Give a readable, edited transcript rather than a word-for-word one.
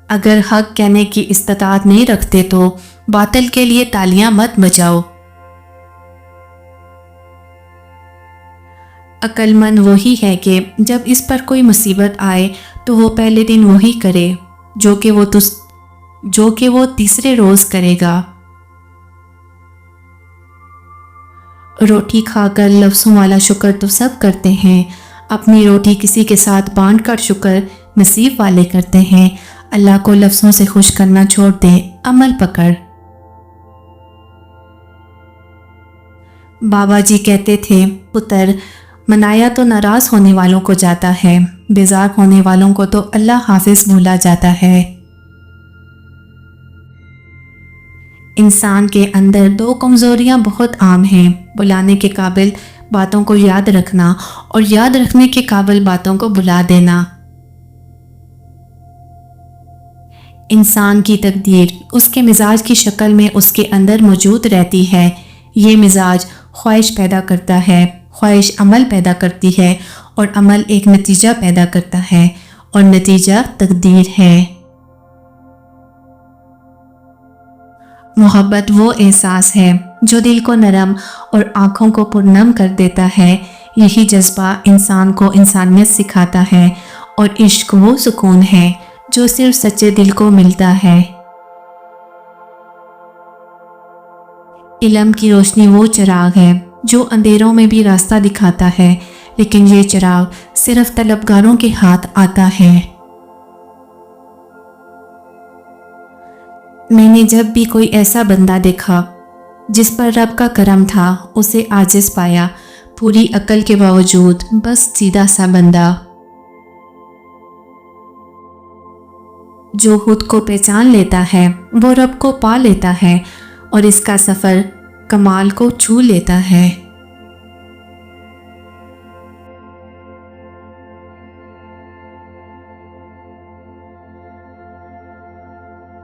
اگر حق کہنے کی استطاعت نہیں رکھتے تو باطل کے لیے تالیاں مت بجاؤ۔ عقل مند وہی ہے کہ جب اس پر کوئی مصیبت آئے تو وہ پہلے دن وہی کرے جو کہ وہ تیسرے روز کرے گا۔ روٹی کھا کر لفظوں والا شکر تو سب کرتے ہیں، اپنی روٹی کسی کے ساتھ بانٹ کر شکر نصیب والے کرتے ہیں۔ اللہ کو لفظوں سے خوش کرنا چھوڑ دے، عمل پکڑ۔ بابا جی کہتے تھے، پتر، منایا تو ناراض ہونے والوں کو جاتا ہے، بیزار ہونے والوں کو تو اللہ حافظ بھولا جاتا ہے۔ انسان کے اندر دو کمزوریاں بہت عام ہیں، بلانے کے قابل باتوں کو یاد رکھنا اور یاد رکھنے کے قابل باتوں کو بلا دینا۔ انسان کی تقدیر اس کے مزاج کی شکل میں اس کے اندر موجود رہتی ہے۔ یہ مزاج خواہش پیدا کرتا ہے، خواہش عمل پیدا کرتی ہے اور عمل ایک نتیجہ پیدا کرتا ہے اور نتیجہ تقدیر ہے۔ محبت وہ احساس ہے جو دل کو نرم اور آنکھوں کو پرنم کر دیتا ہے۔ یہی جذبہ انسان کو انسانیت سکھاتا ہے اور عشق وہ سکون ہے جو صرف سچے دل کو ملتا ہے۔ علم کی روشنی وہ چراغ ہے جو اندھیروں میں بھی راستہ دکھاتا ہے، لیکن یہ چراغ صرف طلبگاروں کے ہاتھ آتا ہے۔ میں نے جب بھی کوئی ایسا بندہ دیکھا جس پر رب کا کرم تھا، اسے عاجز پایا، پوری عقل کے باوجود بس سیدھا سا بندہ جو خود کو پہچان لیتا ہے وہ رب کو پا لیتا ہے اور اس کا سفر کمال کو چھو لیتا ہے۔